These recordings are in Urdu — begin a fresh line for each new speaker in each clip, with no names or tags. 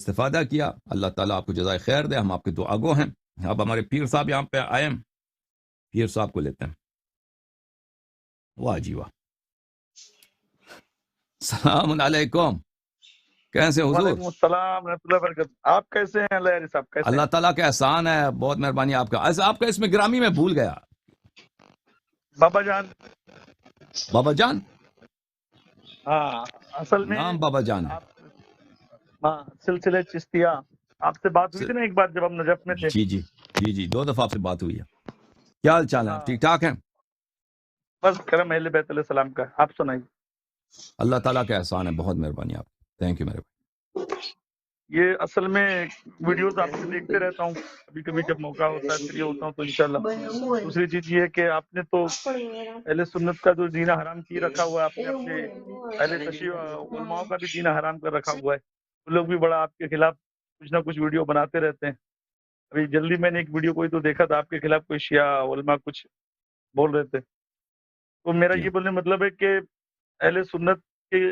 استفادہ کیا. اللہ تعالیٰ آپ کو جزائے خیر دے. ہم آپ کے دعا گو ہیں. اب ہمارے پیر صاحب یہاں پہ آئے ہیں. پیر صاحب کو لیتے ہیں. واہ جی واہ. السلام علیکم. کیسے حضور؟
وعلیکم السلام ورحمۃ اللہ وبرکاتہ. آپ کیسے ہیں اللہ صاحب؟ کیسے
اللہ تعالیٰ کا احسان ہے, بہت مہربانی آپ کا. ایسا آپ کا اس میں گرامی میں بھول گیا.
بابا جان؟
بابا جان؟
ہاں اصل میں
نام بابا جان ہے.
ہاں سلسلے چشتیہ آپ سے بات ہوئی تھی نا ایک بار جب ہم نجف میں تھے.
جی جی جی جی 2 دفعہ آپ سے بات ہوئی ہے. کیا حال چال ہے؟ ٹھیک ٹھاک ہیں؟
بس کرم اہل بیت علیہ السلام کا. آپ سنائیے.
اللہ تعالیٰ کا احسان ہے, بہت مہربانی آپ. تھینک یو میرے بھائی.
یہ اصل میں ویڈیوز آپ سے دیکھتے رہتا ہوں, کبھی کبھی جب موقع ہوتا ہے فری ہوتا ہوں تو انشاءاللہ. دوسری چیز یہ ہے کہ آپ نے تو اہل سنت کا جو جینا حرام کی رکھا ہوا ہے, آپ نے اپنے اہل تشیع علماء کا بھی جینا حرام کر رکھا ہوا ہے. وہ لوگ بھی بڑا آپ کے خلاف کچھ نہ کچھ ویڈیو بناتے رہتے ہیں. ابھی جلدی میں نے ایک ویڈیو کوئی تو دیکھا تھا, آپ کے خلاف کوئی شیعہ علماء کچھ بول رہے تھے. تو میرا یہ بولنے مطلب ہے کہ اہل سنت کے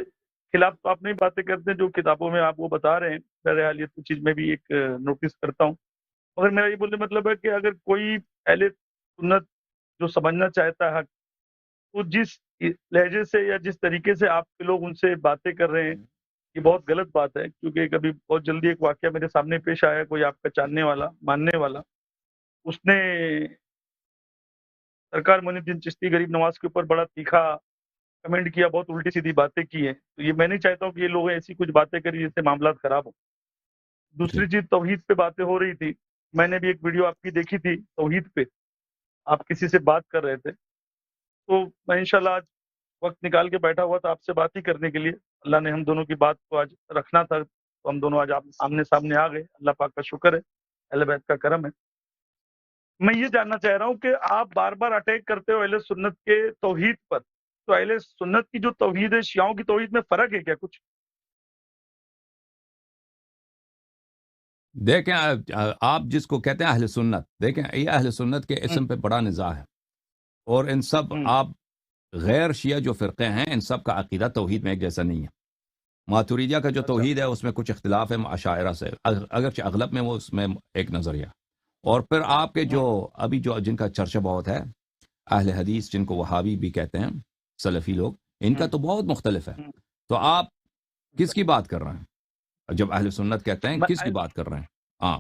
خلاف تو آپ نہیں باتیں کرتے جو کتابوں میں آپ وہ بتا رہے ہیں. بہرحال یہ تو چیز میں بھی ایک نوٹس کرتا ہوں. مگر میرا یہ بولنے مطلب ہے کہ اگر کوئی اہل سنت جو سمجھنا چاہتا ہے تو جس لہجے سے یا جس طریقے سے آپ کے لوگ ان سے باتیں کر رہے ہیں, یہ بہت غلط بات ہے. کیونکہ کبھی بہت جلدی ایک واقعہ میرے سامنے پیش آیا, کوئی آپ کا جاننے والا ماننے والا, اس نے سرکار معین الدین چشتی غریب نواز کے اوپر بڑا تیکھا کمنٹ کیا, بہت الٹی سیدھی باتیں کی ہیں. تو یہ میں نہیں چاہتا ہوں کہ یہ لوگ ایسی کچھ باتیں کریں جس سے معاملات خراب ہوں. دوسری چیز توحید پہ باتیں ہو رہی تھی. میں نے بھی ایک ویڈیو آپ کی دیکھی تھی توحید پہ, آپ کسی سے بات کر رہے تھے. تو میں انشاءاللہ آج وقت نکال کے بیٹھا ہوا تھا آپ سے بات ہی کرنے کے لیے. اللہ نے ہم دونوں کی بات کو آج رکھنا تھا تو ہم دونوں آج آپ آمنے سامنے آ گئے. اللہ پاک کا شکر ہے, اہل بیت کا کرم ہے. میں یہ جاننا چاہ رہا ہوں کہ آپ بار بار اٹیک کرتے ہو اہل سنت کے توحید پر, تو اہل سنت کی جو توحید ہے شیعوں کی توحید میں فرق ہے کیا کچھ؟
دیکھیں آپ جس کو کہتے ہیں اہل سنت, دیکھیں یہ اہل سنت کے اسم پہ بڑا نزاع ہے. اور ان سب آپ غیر شیعہ جو فرقے ہیں ان سب کا عقیدہ توحید میں ایک جیسا نہیں ہے. ماتوریدیہ کا جو توحید ہے اس میں کچھ اختلاف ہے عشاعرہ سے, اگرچہ اغلب میں وہ اس میں ایک نظریہ. اور پھر آپ کے جو ابھی جو جن کا چرچا بہت ہے اہل حدیث, جن کو وہابی بھی کہتے ہیں, سلفی لوگ, ان کا تو بہت مختلف ہے. تو آپ کس کی بات کر رہے ہیں جب اہل سنت کہتے ہیں, کس کی بات کر رہے ہیں؟ ہاں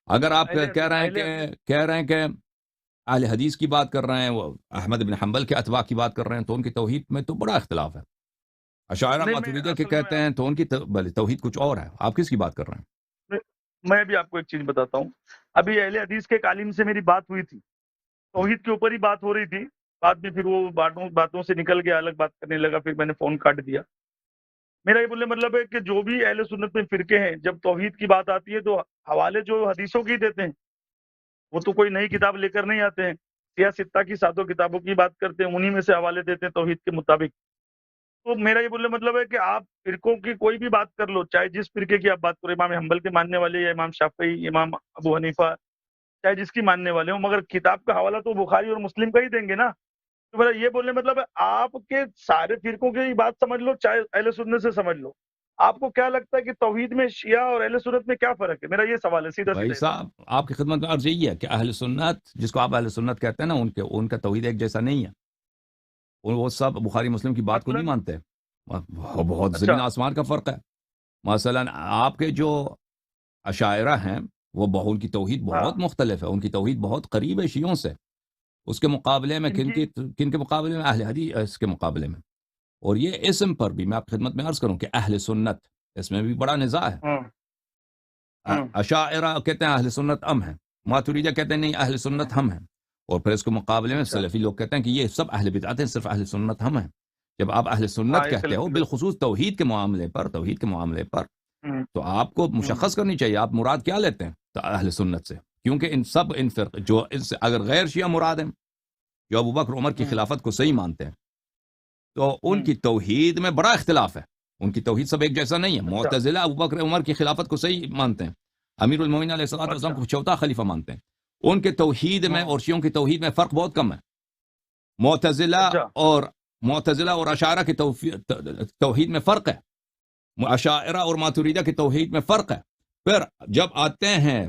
اگر آپ کہہ رہے ہیں کہ اہل حدیث کی بات کر رہے ہیں, وہ احمد بن حنبل کے اتباع کی بات کر رہے ہیں, تو ان کی توحید میں تو بڑا اختلاف ہے. اشاعرہ ماتوریدیہ کے کہتے ہیں تو ان کی توحید کچھ اور ہے. آپ کس کی بات کر رہے ہیں؟
میں بھی آپ کو ایک چیز بتاتا ہوں. ابھی اہل حدیث کے ایک عالم سے میری بات ہوئی تھی, توحید کے اوپر ہی بات ہو رہی تھی. بعد میں پھر وہ باتوں سے نکل کے الگ بات کرنے لگا, پھر میں نے فون کاٹ دیا. میرا یہ بولنے مطلب ہے کہ جو بھی اہل سنت میں فرقے ہیں, جب توحید کی بات آتی ہے تو حوالے جو حدیثوں کی دیتے ہیں, وہ تو کوئی نئی کتاب لے کر نہیں آتے ہیں. سیاستہ کی 7 کتابوں کی بات کرتے ہیں, انہی میں سے حوالے دیتے ہیں توحید کے مطابق. تو میرا یہ بولنے مطلب ہے کہ آپ فرقوں کی کوئی بھی بات کر لو, چاہے جس فرقے کی آپ بات کرو, امام حنبل کے ماننے والے یا امام شافعی, امام ابو حنیفہ, چاہے جس کی ماننے والے ہوں, مگر کتاب کا حوالہ تو بخاری اور مسلم کا ہی دیں گے نا. تو میرا یہ بولنے مطلب ہے آپ کے سارے فرقوں کی بات سمجھ لو, چاہے اہل سنت سے سمجھ لو. آپ کو کیا لگتا ہے کہ توحید میں شیعہ اور اہل سنت میں کیا فرق ہے؟ میرا یہ سوال ہے سیدھا
بھائی
سیدھا.
صاحب آپ کی خدمت میں عرض یہی ہے کہ اہل سنت, جس کو آپ اہل سنت کہتے ہیں نا, ان کا توحید ایک جیسا نہیں ہے. وہ سب بخاری مسلم کی بات کو نہیں مانتے. بہت زمین آسمان کا فرق ہے. مثلا آپ کے جو اشاعرہ ہیں وہ ان کی توحید بہت مختلف ہے, ان کی توحید بہت قریب ہے شیعوں سے. اس کے مقابلے میں کن کے مقابلے میں؟ اہل حدیث کے مقابلے میں. اور یہ اسم پر بھی میں آپ کی خدمت میں عرض کروں کہ اہل سنت, اس میں بھی بڑا نزاع ہے. اشاعرہ کہتے ہیں اہل سنت ہم ہیں, ماتوریدیہ کہتے ہیں نہیں اہل سنت ہم ہیں. اور پھر اس کے مقابلے میں سلفی لوگ کہتے ہیں کہ یہ سب اہل بدعت ہیں, صرف اہل سنت ہم ہیں. جب آپ اہل سنت کہتے ہو بالخصوص توحید کے معاملے پر, تو آپ کو مشخص کرنی چاہیے آپ مراد کیا لیتے ہیں تو اہل سنت سے. کیونکہ ان فرق جو ان سے اگر غیر شیعہ مراد ہیں, جو ابو بکر عمر کی خلافت کو صحیح مانتے ہیں, تو ان کی توحید میں بڑا اختلاف ہے. ان کی توحید سب ایک جیسا نہیں ہے. معتزلہ ابو بکر عمر کی خلافت کو صحیح مانتے ہیں, امیر المومنین علیہ السلام کو چوتھا خلیفہ مانتے ہیں. ان کے توحید میں اور شیعوں کی توحید میں فرق بہت کم ہے. معتزلہ اور اشاعرہ کی توحید میں فرق ہے, اشاعرہ اور ماتوریدیہ کی توحید میں فرق ہے. پھر جب آتے ہیں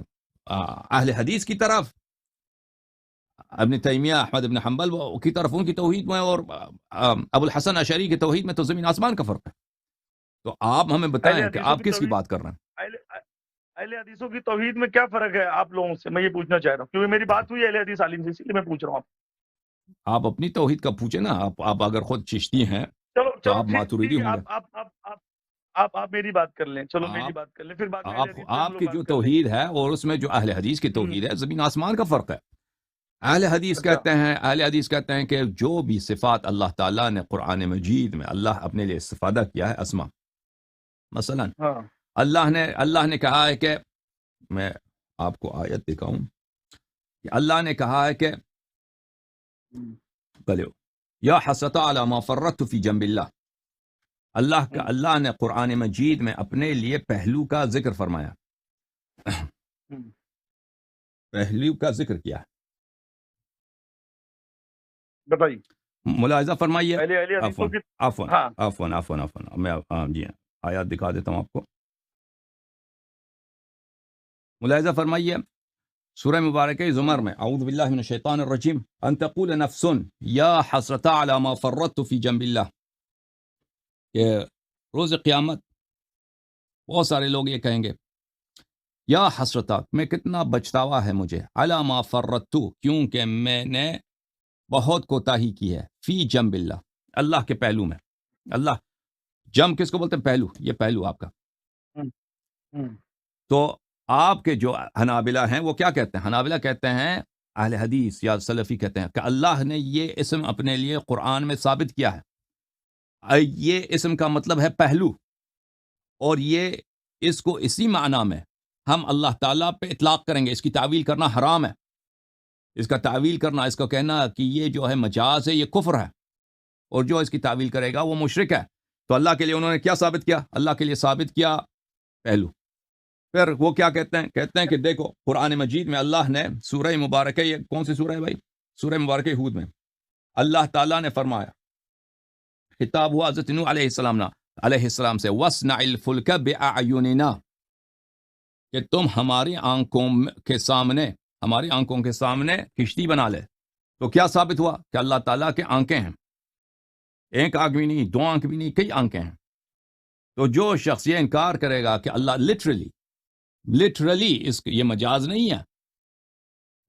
اہل حدیث کی طرف، ابن تیمیہ، احمد ابن حنبل کی طرف، ان کی توحید میں اور ابو الحسن اشعری کی توحید میں تو زمین آسمان کا فرق ہے. تو آپ ہمیں بتائیں کہ آپ کس کی بات کر رہے ہیں؟
اہل حدیثوں کی توحید میں کیا فرق ہے آپ لوگوں سے؟ میں یہ پوچھنا چاہ رہا ہوں، کیونکہ میری بات ہوئی اہل حدیث عالم سے، اس لیے میں پوچھ رہا ہوں.
آپ اپنی توحید کا پوچھیں نا. آپ اگر خود چشتی ہیں تو آپ ماتوریدی ہوں گے.
آپ میری بات کر لیں، چلو میری بات کر لیں، پھر بعد میں
آپ کی جو توحید ہے اور اس میں جو اہل حدیث کی توحید ہے، زمین آسمان کا فرق ہے. اہل حدیث کہتے ہیں کہ جو بھی صفات اللہ تعالیٰ نے قرآن مجید میں اللہ اپنے لیے استفادہ کیا ہے، اسما مثلا اللہ نے کہا ہے کہ، میں آپ کو آیت دکھاؤں کہ اللہ نے کہا ہے کہ یا حسرت علی ما فرطت فی جنب اللہ اللہ نے قرآن مجید میں اپنے لیے پہلو کا ذکر فرمایا، پہلو کا ذکر کیا ہے.
بتائیے،
ملاحظہ فرمائیے.
عفواً
میں جی آیات دکھا دیتا ہوں آپ کو. ملاحظہ فرمائیے سورہ مبارکہ زمر میں، اعوذ باللہ من الشیطان الرجیم، ان تقول نفس یا حسرت علی ما فرطت فی جنب اللہ، کہ روز قیامت بہت سارے لوگ یہ کہیں گے، یا حسرت، میں کتنا بچتاوا ہے مجھے، علی ما فرطت، کیونکہ میں نے بہت کوتاہی کی ہے، فی جنب اللہ، اللہ کے پہلو میں. اللہ جم کس کو بولتے ہیں؟ پہلو. یہ پہلو آپ کا. تو آپ کے جو حنابلہ ہیں وہ کیا کہتے ہیں؟ حنابلہ کہتے ہیں، اہل حدیث یا سلفی کہتے ہیں کہ اللہ نے یہ اسم اپنے لیے قرآن میں ثابت کیا ہے. یہ اسم کا مطلب ہے پہلو، اور یہ اس کو اسی معنی میں ہم اللہ تعالیٰ پہ اطلاق کریں گے. اس کی تعویل کرنا حرام ہے. اس کا تعویل کرنا، اس کو کہنا کہ یہ جو ہے مجاز ہے، یہ کفر ہے، اور جو اس کی تعویل کرے گا وہ مشرک ہے. تو اللہ کے لیے انہوں نے کیا ثابت کیا؟ اللہ کے لیے ثابت کیا پہلو. پھر وہ کیا کہتے ہیں کہ دیکھو قرآن مجید میں اللہ نے سورہ مبارکہ، یہ کون سی سورہ ہے بھائی؟ سورہ مبارکہ ہود میں اللہ تعالیٰ نے فرمایا، خطاب ہوا حضرت نوح علیہ السلام سے، وَاصْنَعِ الْفُلْكَ بِأَعْيُنِنَا، کہ تم ہماری آنکھوں کے سامنے کشتی بنا لے. تو کیا ثابت ہوا؟ کہ اللہ تعالیٰ کے آنکھیں ہیں، ایک آنکھ بھی نہیں، دو آنکھ بھی نہیں، کئی آنکھیں ہیں. تو جو شخص یہ انکار کرے گا کہ اللہ لٹرلی یہ مجاز نہیں ہے،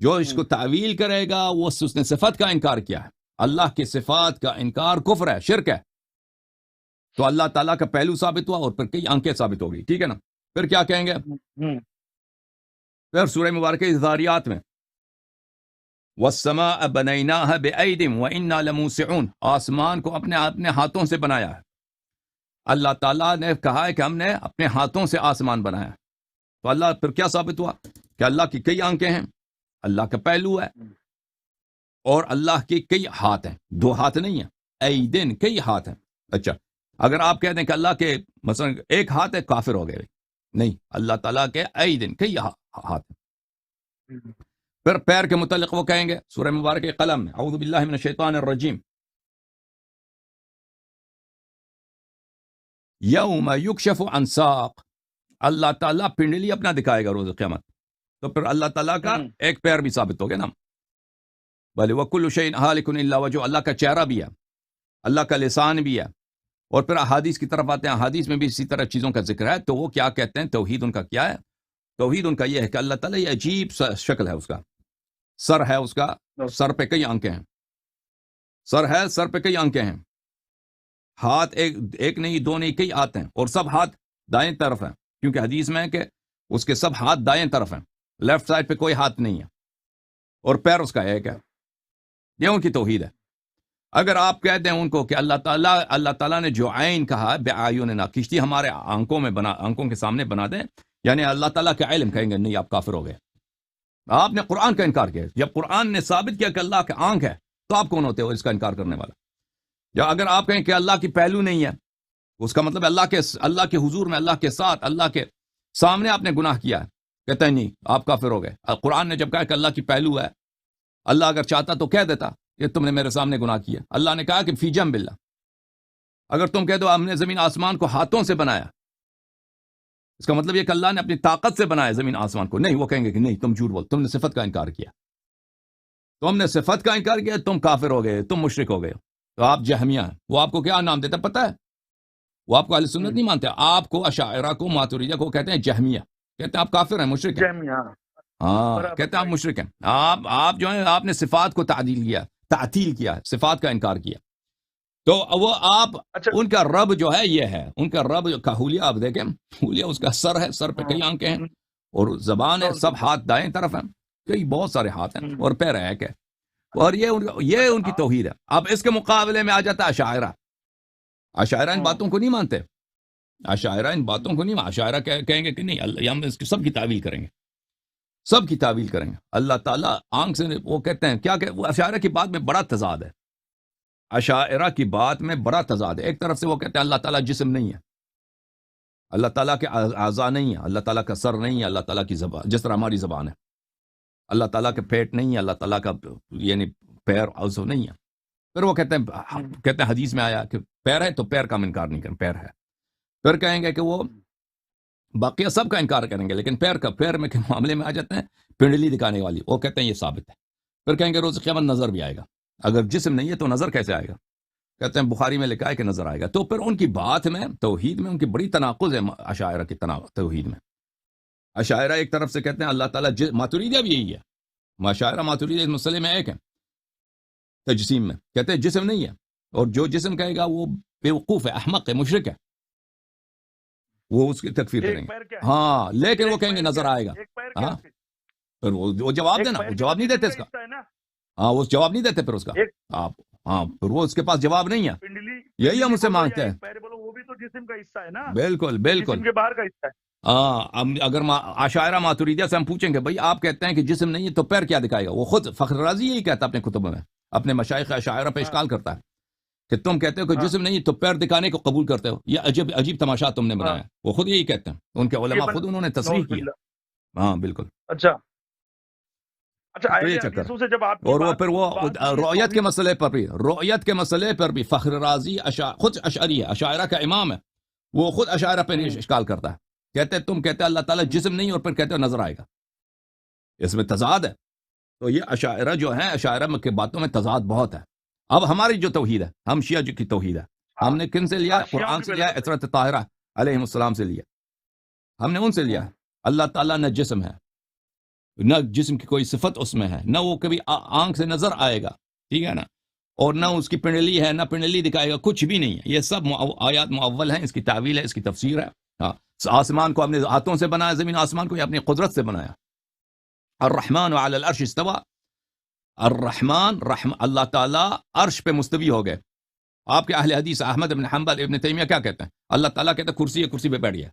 جو اس کو تعویل کرے گا وہ اس نے صفت کا انکار کیا ہے. اللہ کی صفات کا انکار کفر ہے، شرک ہے. تو اللہ تعالیٰ کا پہلو ثابت ہوا اور پھر کئی آنکھیں ثابت ہو گئی. ٹھیک ہے نا؟ پھر کیا کہیں گے؟ پھر سورہ مبارکہ ذاریات میں، وَالسَّمَاءَ بَنَيْنَاهَا بِأَيْدٍ وَإِنَّا لَمُوسِعُونَ، آسمان کو اپنے ہاتھوں سے بنایا ہے. اللہ تعالیٰ نے کہا ہے کہ ہم نے اپنے ہاتھوں سے آسمان بنایا. تو اللہ پھر کیا ثابت ہوا؟ کہ اللہ کی کئی آنکھیں ہیں، اللہ کا پہلو ہے، اور اللہ کے کئی ہاتھ ہیں. دو ہاتھ نہیں ہیں، ایدن، کئی ہاتھ ہیں. اچھا، اگر آپ کہہ دیں کہ اللہ کے مثلا ایک ہاتھ ہے، کافر ہو گئے. نہیں، اللہ تعالیٰ کے ایدن، کئی ہاتھ ہیں. پھر پیر کے متعلق وہ کہیں گے سورہ مبارکہ قلم میں، اعوذ باللہ من الشیطان الرجیم، یوم یکشف عن ساق، اللہ تعالیٰ پنڈلی اپنا دکھائے گا روز قیامت. تو پھر اللہ تعالیٰ کا ایک پیر بھی ثابت ہو گیا نا. بھلے وکل شیء ہالک الا وجہہ، اللہ کا چہرہ بھی ہے، اللہ کا لسان بھی ہے. اور پھر احادیث کی طرف آتے ہیں، احادیث میں بھی اسی طرح چیزوں کا ذکر ہے. تو وہ کیا کہتے ہیں؟ توحید ان کا کیا ہے؟ توحید ان کا یہ ہے کہ اللہ تعالیٰ، یہ عجیب شکل ہے اس کا، سر ہے اس کا، سر پہ کئی آنکھیں ہیں، سر ہے، سر پہ کئی آنکھیں ہیں، ہاتھ ایک نہیں، دو نہیں، کئی ہاتھ ہیں، اور سب ہاتھ دائیں طرف ہیں، کیونکہ حدیث میں ہے کہ اس کے سب ہاتھ دائیں طرف ہیں، لیفٹ سائڈ پہ کوئی ہاتھ نہیں ہے، اور پیر اس کا ایک ہے. یہ ان کی توحید ہے. اگر آپ کہہ دیں ان کو کہ اللہ تعالیٰ نے جو عین کہا، بِأَعْيُنِنَا، کشتی ہمارے آنکھوں کے سامنے بنا دیں، یعنی اللہ تعالیٰ کا علم، کہیں گے نہیں، آپ کافر ہو گئے. آپ نے قرآن کا انکار کیا. جب قرآن نے ثابت کیا کہ اللہ کا آنکھ ہے، تو آپ کون ہوتے ہو اس کا انکار کرنے والا؟ یا اگر آپ کہیں کہ اللہ کی پہلو نہیں ہے، اس کا مطلب اللہ کے حضور میں، اللہ کے ساتھ، اللہ کے سامنے آپ نے گناہ کیا ہے، کہتے ہیں نہیں، آپ کافر ہو گئے. قرآن نے جب کہا کہ اللہ کی پہلو ہے، اللہ اگر چاہتا تو کہہ دیتا کہ تم نے میرے سامنے گناہ کیا. اللہ نے کہا کہ فی جنب اللہ. اگر تم کہہ دو ہم نے زمین آسمان کو ہاتھوں سے بنایا، اس کا مطلب یہ کہ اللہ نے اپنی طاقت سے بنایا زمین آسمان کو؟ نہیں، وہ کہیں گے کہ نہیں تم جھوٹ بول، تم نے صفت کا انکار کیا، تم نے صفت کا انکار کیا، تم کافر ہو گئے، تم مشرک ہو گئے. تو آپ جہمیہ ہیں. وہ آپ کو کیا نام دیتا پتہ ہے؟ وہ آپ کو اہل سنت نہیں مانتے، آپ کو اشاعرہ کو ماتریدیہ کو کہتے ہیں جہمیہ، کہتے ہیں آپ کافر ہیں، مشرک ہیں. ہاں، کہتے ہیں آپ مشرک ہیں. آپ جو ہیں آپ نے صفات کو تعطیل کیا، صفات کا انکار کیا. تو وہ آپ ان کا رب جو ہے یہ ہے، ان کا رب کا حلیہ آپ دیکھیں، حلیہ اس کا سر ہے، سر پہ کئی آنکھیں ہیں اور زبان ہے، سب ہاتھ دائیں طرف ہیں، کئی بہت سارے ہاتھ ہیں اور پیر ایک ہے، اور یہ ان کی توحید ہے. اب اس کے مقابلے میں آ جاتا ہے اشاعرہ. اشاعرہ ان باتوں کو نہیں مانتے، اشاعرہ ان باتوں کو نہیں مانتے. اشاعرہ کہیں گے کہ نہیں، ہم اس کی سب کی تعویل کریں گے، سب کی تعویل کریں گے. اللہ تعالیٰ آنکھ سے، وہ کہتے ہیں کیا کہ وہ اشاعرہ کی بات میں بڑا تضاد ہے. اشاعرہ کی بات میں بڑا تضاد ہے. ایک طرف سے وہ کہتے ہیں اللہ تعالیٰ جسم نہیں ہے، اللہ تعالیٰ کے اعضاء نہیں ہے، اللہ تعالیٰ کا سر نہیں ہے، اللہ تعالیٰ کی زبان جس طرح ہماری زبان ہے، اللہ تعالیٰ کے پیٹ نہیں ہے، اللہ تعالیٰ کا یعنی پیر عضو نہیں ہے. پھر وہ کہتے ہیں حدیث میں آیا کہ پیر ہے تو پیر کا ہم انکار نہیں کریں، پیر ہے. پھر کہیں گے کہ وہ باقی سب کا انکار کریں گے، لیکن پیر میں کے معاملے میں آ جاتے ہیں پنڈلی دکھانے والی، وہ کہتے ہیں یہ ثابت ہے. پھر کہیں گے روز قیامت نظر بھی آئے گا. اگر جسم نہیں ہے تو نظر کیسے آئے گا؟ کہتے ہیں بخاری میں لکھا ہے کہ نظر آئے گا. تو پھر ان کی بات میں، توحید میں ان کی بڑی تناقض ہے. اشاعرہ کی توحید میں اشاعرہ ایک طرف سے کہتے ہیں اللہ تعالیٰ ماتریدیہ بھی یہی ہے، اشاعرہ ماتریدیہ اس مسئلے میں ایک ہے، تجسیم میں کہتے ہیں جسم نہیں ہے، اور جو جسم کہے گا وہ بیوقوف ہے، احمق ہے، مشرک ہے، وہ اس کی تکفیر کریں گے. ہاں، لیکن وہ کہیں گے نظر آئے گا. ہاں، پھر وہ جواب دینا، وہ جواب نہیں دیتے اس کا. ہاں، وہ جواب نہیں دیتے پھر اس کا. آپ ہاں، پھر وہ اس کے پاس جواب نہیں ہے. یہی ہم اسے مانگتے ہیں.
وہ بھی تو جسم کا حصہ ہے نا.
بالکل بالکل،
جسم کے باہر کا حصہ ہے.
ہاں، اگر اشاعرہ ماتریدیہ سے ہم پوچھیں گے بھائی آپ کہتے ہیں کہ جسم نہیں ہے تو پیر کیا دکھائے گا؟ وہ خود فخر رازی یہی کہتا ہے اپنے کتبوں میں، اپنے مشائخ اشاعرہ پہ اشکال کرتا ہے کہ تم کہتے ہو کہ جسم نہیں تو پیر دکھانے کو قبول کرتے ہو، یہ عجیب تماشا تم نے بنایا. وہ خود یہی کہتے ہیں، ان کے علماء خود انہوں نے تصریح کیا. ہاں بالکل.
اچھا
یہ چکر. اور وہ پھر وہ رؤیت کے مسئلے پر بھی فخر رازی خود اشعری ہے، اشاعرہ کا امام ہے، وہ خود اشاعرہ پہ اشکال کرتا ہے. کہتے ہیں تم کہتے ہیں اللہ تعالیٰ جسم نہیں اور پھر کہتے ہو نظر آئے گا. اس میں تضاد ہے. تو یہ اشاعرہ جو ہیں، اشاعرہ کے باتوں میں تضاد بہت ہے. اب ہماری جو توحید ہے، ہم شیعہ کی توحید ہے، ہم نے کن سے لیا؟ قرآن سے لیا، اطہرۃ طاہرہ علیہ السلام سے لیا. ہم نے ان سے لیا اللہ تعالیٰ نہ جسم ہے، نہ جسم کی کوئی صفت اس میں ہے، نہ وہ کبھی آنکھ سے نظر آئے گا، ٹھیک ہے نا، اور نہ اس کی پنڈلی ہے، نہ پنڈلی دکھائے گا، کچھ بھی نہیں ہے. یہ سب آیات معول ہیں، اس کی تعویل ہے، اس کی تفسیر ہے. ہاں، آسمان کو اپنے ہاتھوں سے بنایا، زمین آسمان کو یہ اپنی قدرت سے بنایا. الرحمن علی العرش استوى. اللہ تعالیٰ عرش پہ مستوی ہو گئے. آپ کے اہل حدیث احمد بن حنبل، ابن تیمیہ کیا کہتے ہیں؟ اللہ تعالیٰ کہتے ہیں کرسی ہے، کرسی پہ بیٹھ گیا.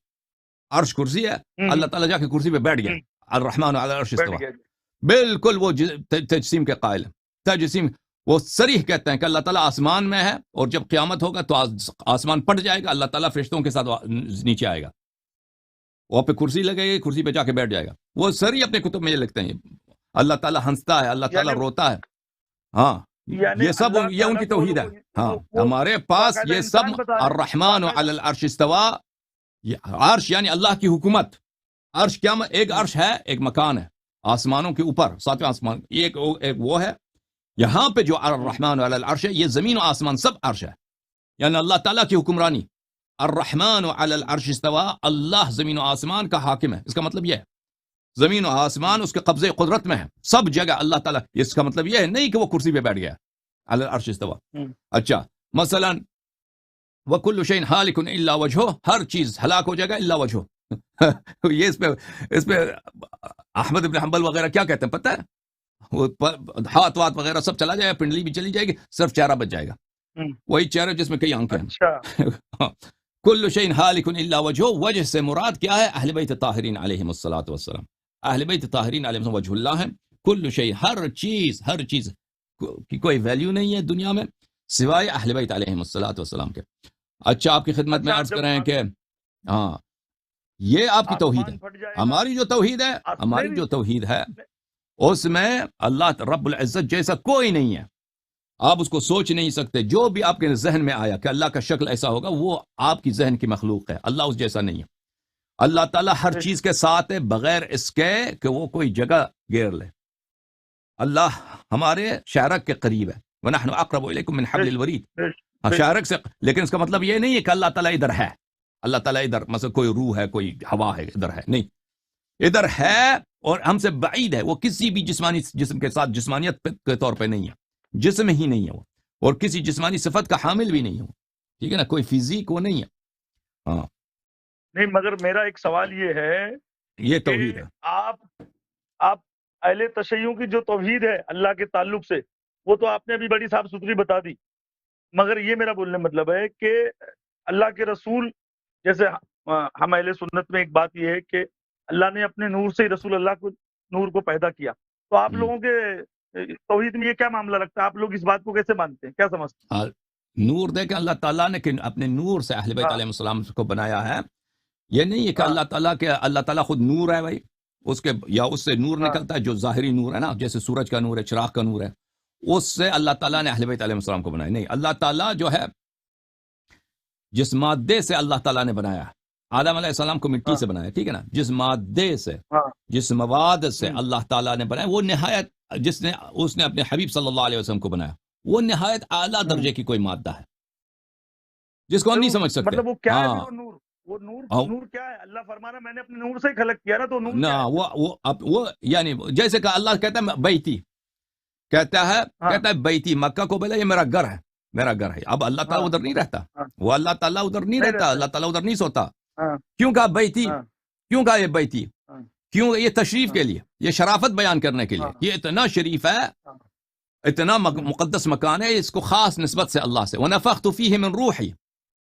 عرش کرسی ہے، اللہ تعالیٰ جا کے کرسی پہ بیٹھ گیا. الرحمن علی العرش استوى. بالکل وہ تجسیم کے قائل ہیں. تجسیم وہ صریح کہتے ہیں کہ اللہ تعالیٰ آسمان میں ہے، اور جب قیامت ہوگا تو آسمان پٹ جائے گا، اللہ تعالیٰ فرشتوں کے ساتھ نیچے آئے گا، وہ پہ کرسی لگے گی، کرسی پہ جا کے بیٹھ جائے گا. وہ صریح اپنے کتب میں یہ لکھتے ہیں اللہ تعالیٰ ہنستا ہے، اللہ تعالیٰ روتا ہے. ہاں، یہ سب یہ ان کی توحید ہے. ہاں، ہمارے پاس یہ سب الرحمن علی العرش استوى. عرش یعنی اللہ کی حکومت. عرش کیا؟ ایک عرش ہے، ایک مکان ہے آسمانوں کے اوپر، ساتویں آسمان. ایک وہ ہے. یہاں پہ جو الرحمن علی العرش ہے، یہ زمین و آسمان سب عرش ہے، یعنی اللہ تعالیٰ کی حکمرانی. الرحمن علی العرش استوى، اللہ زمین و آسمان کا حاکم ہے. اس کا مطلب یہ ہے زمین و آسمان اس کے قبضے قدرت میں ہے، سب جگہ اللہ تعالیٰ. اس کا مطلب یہ ہے نہیں کہ وہ کرسی پہ بیٹھ گیا علی العرش استوى. اچھا، مثلا وَكُلُّ شَيْءٍ هَالِكٌ إِلَّا وَجْهُهُ، ہر چیز ہلاک ہو جائے گا الا وجهه. یہ اس پہ احمد بن حنبل وغیرہ کیا کہتے ہیں پتہ ہے؟ وہ ہاتھ وات وغیرہ سب چلا جائے گا، پنڈلی بھی چلی جائے گی، صرف چہرہ بچ جائے گا. وہی چہرہ جس میں کئی آنکھیں ہیں. کل شیء ہالک الا وجہہ. وجہ سے مراد کیا ہے؟ اہل بیت طاہرین علیہم الصلوۃ والسلام. اہل بیت طاہرین علیہم وجہ اللہ ہے. کل شیء، ہر چیز کی کوئی ویلیو نہیں ہے دنیا میں سوائے اہل بیت علیہم الصلوۃ والسلام کے. اچھا، آپ کی خدمت میں عرض کریں کہ ہاں، یہ آپ کی توحید ہے. ہماری جو توحید ہے اس میں اللہ رب العزت جیسا کوئی نہیں ہے. آپ اس کو سوچ نہیں سکتے. جو بھی آپ کے ذہن میں آیا کہ اللہ کا شکل ایسا ہوگا، وہ آپ کی ذہن کی مخلوق ہے. اللہ اس جیسا نہیں ہے. اللہ تعالیٰ ہر چیز کے ساتھ ہے بغیر اس کے کہ وہ کوئی جگہ گھیر لے. اللہ ہمارے شارک کے قریب ہے. وَنَحْنُ أَقْرَبُ إِلَيْكُم مِّنْ حَبْلِ الْوَرِيدِ. شارک سے، لیکن اس کا مطلب یہ نہیں ہے کہ اللہ تعالیٰ ادھر ہے. اللہ تعالیٰ ادھر مثلا کوئی روح ہے، کوئی ہوا ہے، ادھر ہے نہیں. ادھر ہے اور ہم سے بعید ہے. وہ کسی بھی جسمانی جسم کے ساتھ جسمانیت کے طور پہ نہیں ہے، جسم ہی نہیں ہے وہ، اور کسی جسمانی صفت کا حامل بھی نہیں ہے. ٹھیک ہے نا، کوئی فزیک وہ نہیں ہے. ہاں
نہیں، مگر میرا ایک سوال یہ ہے،
یہ توحید ہے.
آپ اہل تشیع کی جو توحید ہے اللہ کے تعلق سے، وہ تو آپ نے ابھی بڑی صاف ستھری بتا دی. مگر یہ میرا بولنے مطلب ہے کہ اللہ کے رسول، جیسے ہم اہل سنت میں ایک بات یہ ہے کہ اللہ نے اپنے نور سے ہی رسول اللہ کو نور کو پیدا کیا. تو آپ لوگوں کے توحید میں یہ کیا معاملہ رکھتا ہے؟ آپ لوگ اس بات کو کیسے مانتے ہیں، کیا سمجھتے ہیں؟
نور دے کہ اللہ تعالیٰ نے اپنے نور سے اہل بیت علیہ السلام کو بنایا ہے. یہ نہیں ہے کہ اللہ تعالیٰ خود نور ہے بھائی، اس کے یا اس سے نور نکلتا ہے جو ظاہری نور ہے نا، جیسے سورج کا نور ہے، چراغ کا نور ہے، اس سے اللہ تعالیٰ نے اہل بیت علیہ السلام کو بنایا. نہیں، اللہ تعالیٰ جو ہے جس مادے سے اللہ تعالیٰ نے بنایا، آدم علیہ السلام کو مٹی سے بنایا، ٹھیک ہے نا، جس مادے سے، جس مواد سے اللہ تعالیٰ نے بنایا، وہ نہایت اس نے اپنے حبیب صلی اللہ علیہ وسلم کو بنایا، وہ نہایت اعلیٰ درجے کی کوئی مادہ ہے جس کو ہم نہیں سمجھ سکتے.
مطلب وہ کیا ہے وہ نور کیا ہے؟ اللہ فرمانا میں نے اپنے نور سے ہی خلق کیا نا، تو نور
نا وہ یعنی جیسے کہ اللہ کہتا ہے بیتی، کہتا ہے بیتی، مکہ کو بولا یہ میرا گھر ہے، میرا گھر ہے. اب اللہ تعالیٰ ادھر نہیں رہتا، وہ اللہ تعالیٰ ادھر نہیں رہتا، اللہ تعالیٰ ادھر نہیں سوتا. کیوں کہا بیتی؟ کیوں کہا یہ بیتی؟ کیوں؟ یہ تشریف کے لیے، یہ شرافت بیان کرنے کے لیے. یہ اتنا شریف ہے، اتنا مقدس مکان ہے، اس کو خاص نسبت سے اللہ سے. وَنَفَخْتُ فِيهِ مِن رُوحِي،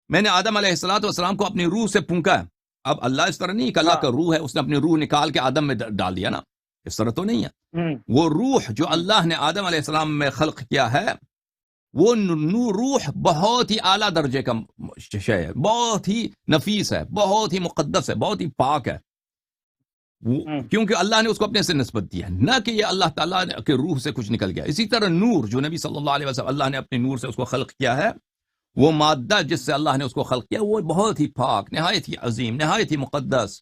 میں نے آدم علیہ السلام کو اپنی روح سے پھونکا ہے. اب اللہ اس طرح نہیں کہ اللہ کا روح ہے، اس نے اپنی روح نکال کے آدم میں ڈال دیا نا، اس طرح تو نہیں ہے. وہ روح جو اللہ نے آدم علیہ السلام میں خلق کیا ہے، وہ روح بہت ہی اعلیٰ درجے کا شے ہے، بہت ہی نفیس ہے، بہت ہی مقدس ہے، بہت ہی پاک ہے. کیونکہ اللہ نے اس کو اپنے سے نسبت دی ہے، نہ کہ یہ اللہ تعالیٰ کے روح سے کچھ نکل گیا. اسی طرح نور جو نبی صلی اللہ علیہ وسلم اللہ نے اپنے نور سے اس کو خلق کیا ہے، وہ مادہ جس سے اللہ نے اس کو خلق کیا وہ بہت ہی پاک، نہایت ہی عظیم، نہایت ہی مقدس،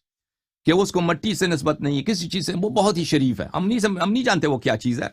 کہ اس کو مٹی سے نسبت نہیں ہے، کسی چیز سے. وہ بہت ہی شریف ہے. ہم نہیں جانتے وہ کیا چیز ہے،